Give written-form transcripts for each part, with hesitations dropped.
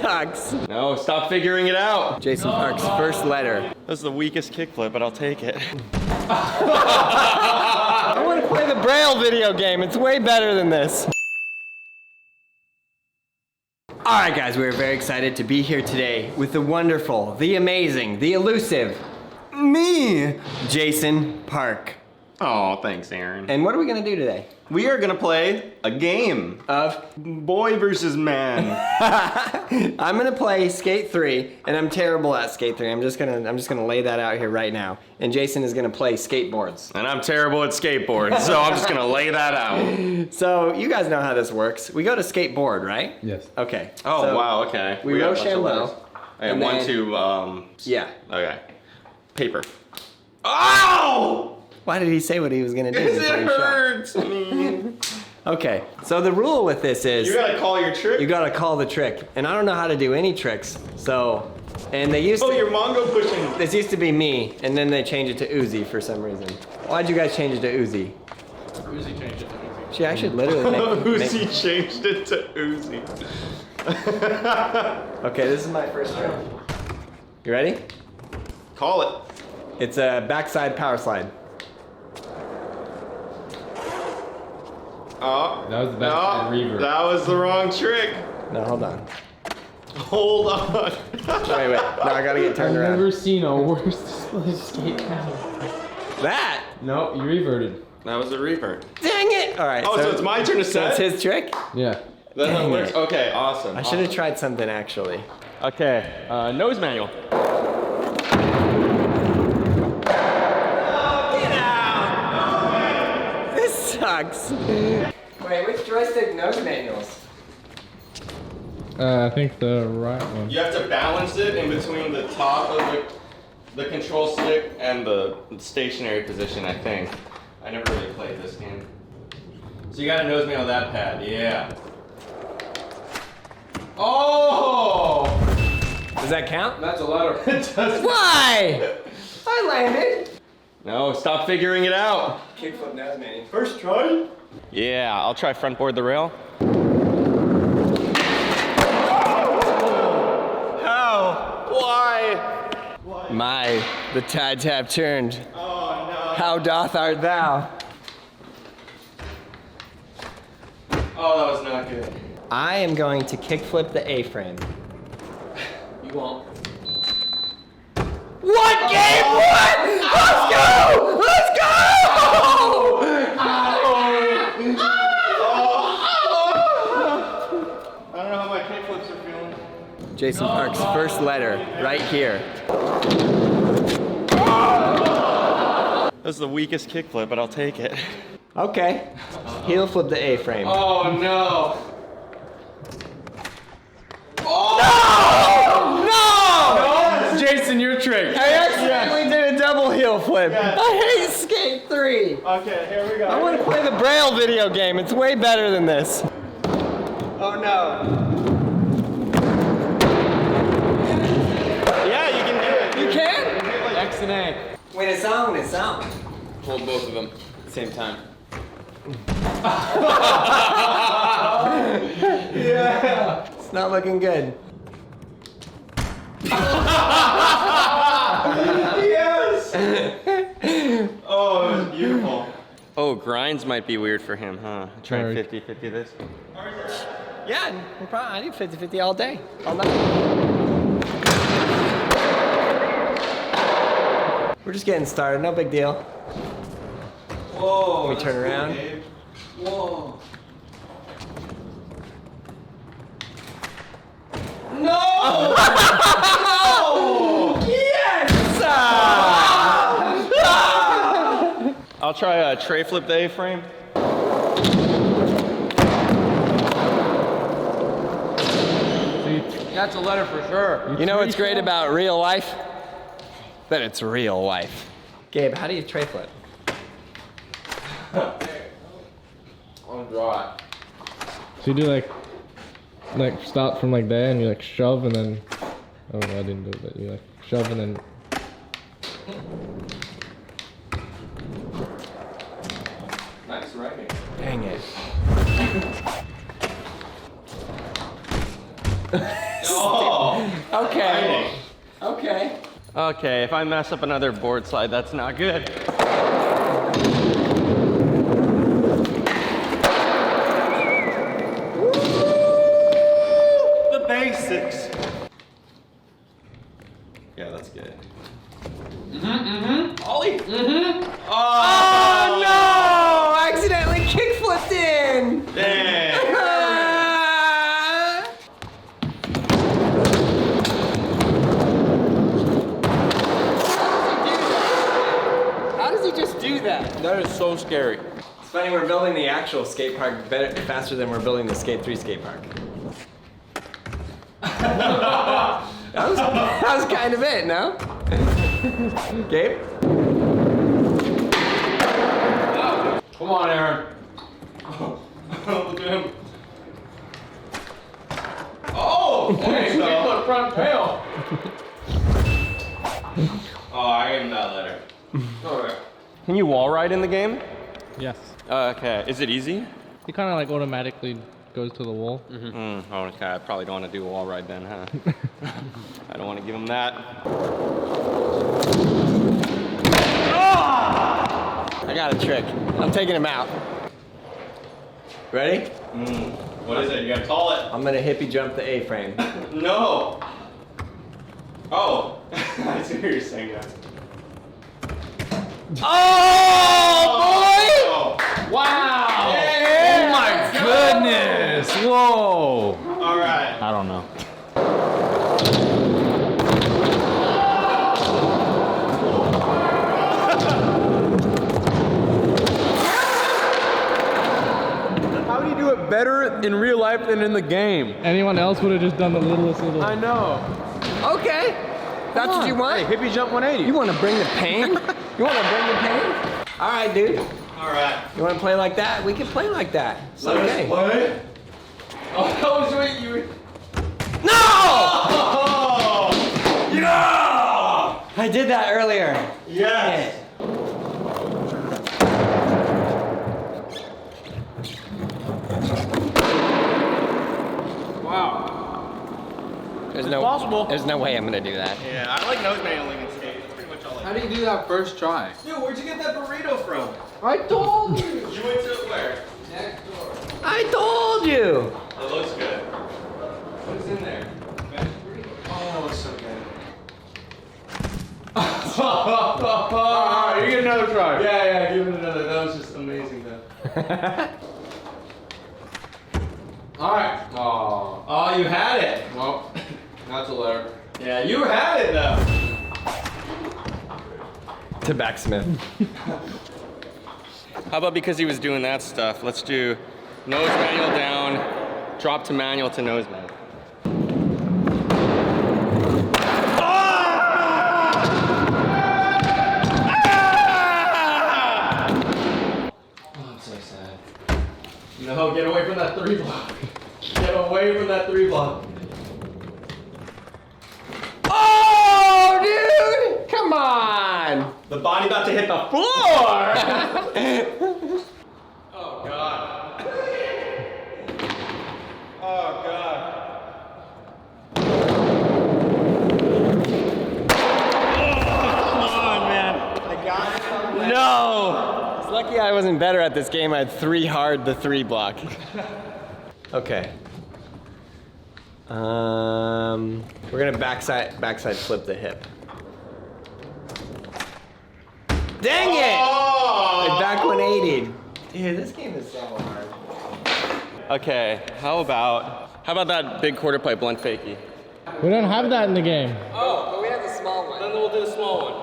sucks. No, stop figuring it out. Jason Park's first letter. That's the weakest kickflip, but I'll take it. I want to play the Braille video game. It's way better than this. All right, guys, we're very excited to be here today with the wonderful, the amazing, the elusive, me, Jason Park. Oh, thanks, Aaron. And what are we gonna do today? We are gonna play a game Of boy versus man. I'm gonna play Skate 3, and I'm terrible at Skate 3. I'm just gonna lay that out here right now. And Jason is gonna play skateboards. And I'm terrible at skateboards, so I'm just gonna lay that out. So you guys know how this works. We go to skateboard, right? Yes. Okay. Oh, so wow, okay. We got a bunch of Rochambeau. letters. Okay, and one, then- two, Yeah. okay. Paper. Ow! Why did he say what he was gonna do? Because before it he shot? hurts me. Okay, so the rule with this is You gotta call your trick? you gotta call the trick. And I don't know how to do any tricks, so, and they used Oh, to, you're Mongo pushing. this used to be me, and then they changed it to Uzi for some reason. Why'd you guys change it to Uzi? Uzi changed it to Uzi. Gee, I should literally make Uzi changed it to Uzi. Okay, this is my first trick. You ready? Call it. It's a backside power slide. Oh, That was the best reverb. that was the wrong trick. No, hold on. Hold on. Wait. No, I gotta get I've turned around. never seen a worse display of skate ever. That? No, you reverted. That was a revert. Dang it! All right. Oh, so it's my turn to So set? it's his trick? Yeah. That's how it Dang works? it. Okay, awesome. I should have tried something actually. Okay, nose manual. Get out! This sucks. Wait, which joystick nose manuals? I think the right one. You have to balance it in between the top of the control stick and the stationary position, I think. I never really played this game. So you gotta nose manual that pad, yeah. Oh! Does that count? That's a letter. It does. Why? I landed. No, stop figuring it out. Kickflip nose manual. First try? Yeah, I'll try front board the rail. How? Why? My, the tides have turned. Oh no. How doth art thou? Oh, that was not good. I am going to kickflip the A-frame. You won't. What game? What? Let's go! Let's go! I don't know how my kickflips are feeling. Jason Park's first letter, right here. That's the weakest kickflip, but I'll take it. Okay. Heel flip the A-frame. Oh no! No! Jason, your trick. I accidentally did a double heel flip. Yes. I hate Skate 3. Okay, here we go. I want to play the Braille video game. It's way better than this. Oh no. Yeah, you can do it. You can? X and A. When it's on, it's on. Hold both of them at the same time. Yeah. It's not looking good. Yes! Oh, it was beautiful. Oh, grinds might be weird for him, huh? Trying Sorry. 50-50 this. Yeah, I do 50-50 all day. All night. We're just getting started, no big deal. Whoa. We turn around. Whoa. No! Yes! I'll try a tray flip the A-frame. See, that's a letter for sure. You know what's great about real life? That it's real life. Gabe, how do you tray flip? I'll draw it. So you do like stop from like there and you like shove and then, oh no, I didn't do it, but you like shove and then. Nice writing. Dang it. Oh. Okay. Okay. Okay, if I mess up another board slide, that's not good. The basics. Yeah, that's good. Ollie. Oh no! I accidentally kickflipped in. Dang. How does he just do that? That is so scary. It's funny, we're building the actual skate park better, faster than we're building the Skate 3 skate park. that was kind of it, no? Gabe? Come on, Aaron. Look at him. Oh! There you go. Front tail. Oh, I gave him that letter. Oh, Can you wall ride in the game? Yes. Okay. Is it easy? He kind of like automatically goes to the wall. Okay, I probably don't want to do a wall ride then, huh? I don't want to give him that. I got a trick. I'm taking him out. Ready? What is it? You gotta call it. I'm gonna hippie jump the A-frame. No. Oh. I see what you're saying now. Oh, boy! wow! Yeah. Oh my goodness! Whoa! All right. I don't know. How do you do it better in real life than in the game? Anyone else would have just done the littlest little. I know. Okay. That's what you want? Hey, hippie jump 180. You want to bring the pain? You want to bring the pain? All right, dude. All right. You want to play like that? We can play like that. It's Let us okay. play. Oh, that was what you were. No! Oh! Yeah! I did that earlier. Yes. Wow. There's It's no possible. There's no way I'm gonna do that. Yeah, I like nose manualing in skate. That's pretty much all I How do you do that first try? Dude, where'd you get that burrito from? I told you. You went to where? Next door. I told you. It looks good. What's in there? Oh, it looks so good. Alright, you get another try. Yeah, give it another. That was just amazing, though. Alright. Oh. Oh, you had it. Well, that's a letter. Yeah, you had it, though. To backsmith. How about because he was doing that stuff, let's do nose manual down, drop to manual to nose manual. Oh, I'm so sad. No, get away from that 3 block. Get away from that 3 block. Oh, dude! Come on! The body about to hit the floor! Oh, God. Oh, God. Come on, man. I got it. No! It's lucky I wasn't better at this game. I had 3 hard the 3 block. Okay. We're gonna backside flip the hip. Dang it! I back 180'd. Dude, this game is so hard. Okay, how about that big quarter pipe blunt fakie? We don't have that in the game. Oh, but we have the small one. Then we'll do the small one.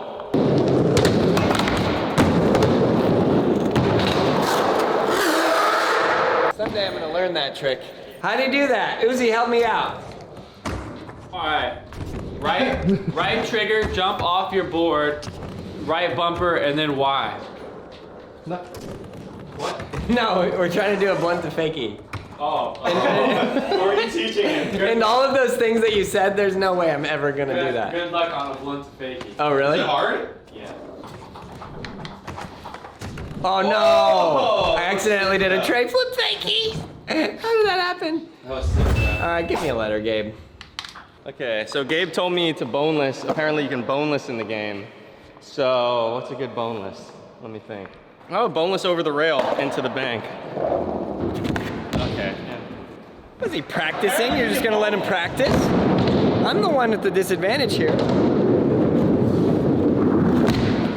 Someday I'm gonna learn that trick. How do you do that? Uzi, help me out. Alright. Right trigger, jump off your board, right bumper, and then Y. No, we're trying to do a blunt to fakie. Oh. What were you teaching him? And all of those things that you said, there's no way I'm ever gonna do that. Good luck on a blunt to fakie. Oh, really? Is it hard? Yeah. Oh no! Oh! I accidentally did a tray flip fakie. How did that happen? That was so bad. All right, give me a letter, Gabe. Okay, so Gabe told me to boneless. Apparently you can boneless in the game. So what's a good boneless? Let me think. Oh, boneless over the rail into the bank. Okay. Was he practicing? You're just gonna let him practice? I'm the one at the disadvantage here.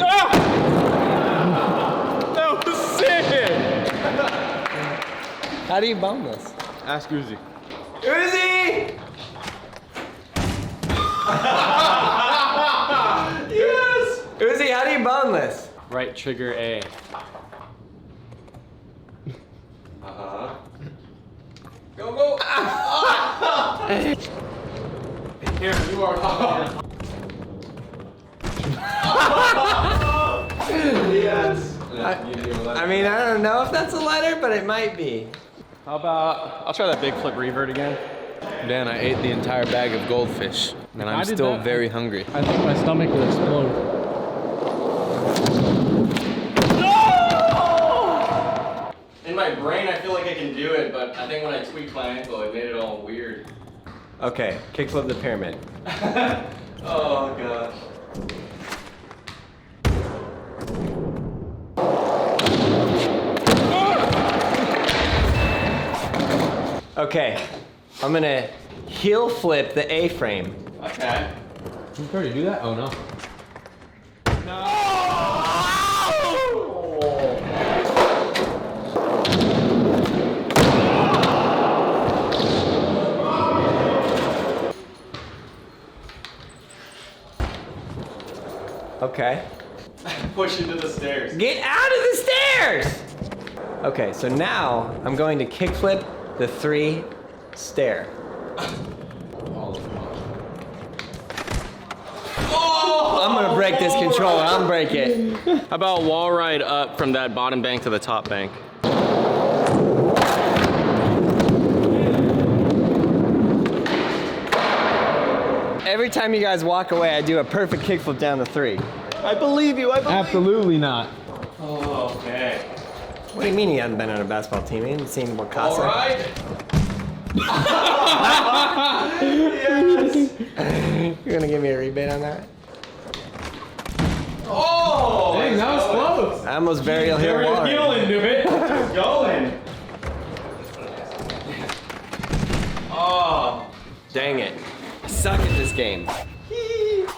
Ah! That was sick! How do you boneless? Ask Uzi. Uzi! Yes! Uzi, how do you boneless? Right trigger A. Uh-huh. Go, go! Here, you are. Yes! I mean, I don't know if that's a letter, but it might be. How about, I'll try that big flip revert again. Dan, I ate the entire bag of goldfish, and I I'm did still that. very hungry. I think my stomach will explode. In my brain, I feel like I can do it, but I think when I tweaked my ankle, it made it all weird. Okay, kickflip the pyramid. Oh, gosh. Okay, I'm gonna heel flip the A-frame. Okay. Did you already do that? Oh no. Okay. Push into the stairs. Get out of the stairs! Okay, so now I'm going to kickflip the 3 stair. I'm gonna break this controller, I'm breaking. How about wall ride up from that bottom bank to the top bank? Every time you guys walk away, I do a perfect kickflip down the 3. I believe you, I believe Absolutely not. Oh, okay. What do you mean you haven't been on a basketball team? You haven't seen Wakasa? All right. Yes. You're gonna give me a rebate on that? Oh, Dang, that was close. I almost burial here water. Just going. Oh. Dang it. I suck at this game.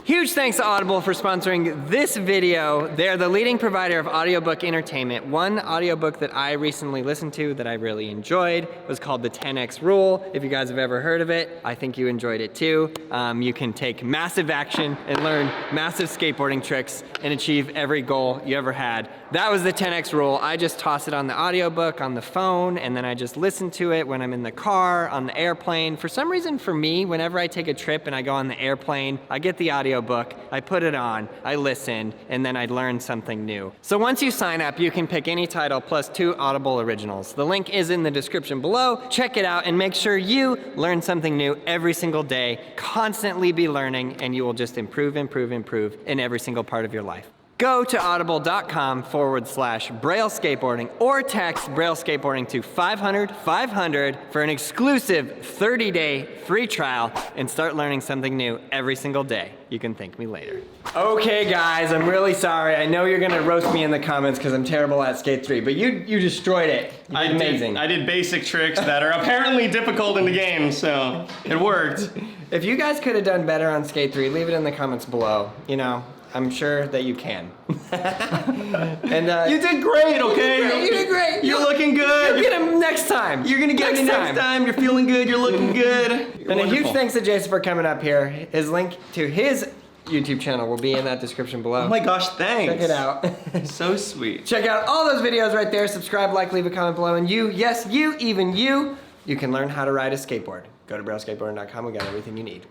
Huge thanks to Audible for sponsoring this video. They're the leading provider of audiobook entertainment. One audiobook that I recently listened to that I really enjoyed was called The 10X Rule. If you guys have ever heard of it, I think you enjoyed it too. You can take massive action and learn massive skateboarding tricks and achieve every goal you ever had. That was The 10X Rule. I just toss it on the audiobook on the phone, and then I just listen to it when I'm in the car, on the airplane. For some reason, for me, whenever I take a trip and I go on the airplane, I get the audiobook, I put it on, I listen, and then I learn something new. So once you sign up, you can pick any title plus 2 Audible originals. The link is in the description below. Check it out and make sure you learn something new every single day. Constantly be learning, and you will just improve, improve, improve in every single part of your life. Go to audible.com/Braille Skateboarding or text Braille Skateboarding to 500-500 for an exclusive 30-day free trial and start learning something new every single day. You can thank me later. Okay guys, I'm really sorry. I know you're gonna roast me in the comments because I'm terrible at Skate 3, but you destroyed it. You did amazing. I did basic tricks that are apparently difficult in the game, so it worked. If you guys could have done better on Skate 3, leave it in the comments below. You know, I'm sure that you can. And You did great, okay? You did great. You're looking good. You'll get him next time. You're gonna get me next time. You're feeling good. You're looking good. And a huge thanks to Jason for coming up here. His link to his YouTube channel will be in that description below. Oh my gosh, thanks. Check it out. So sweet. Check out all those videos right there. Subscribe, like, leave a comment below. And you, yes, you, even you can learn how to ride a skateboard. Go to brailleskateboarding.com. We got everything you need.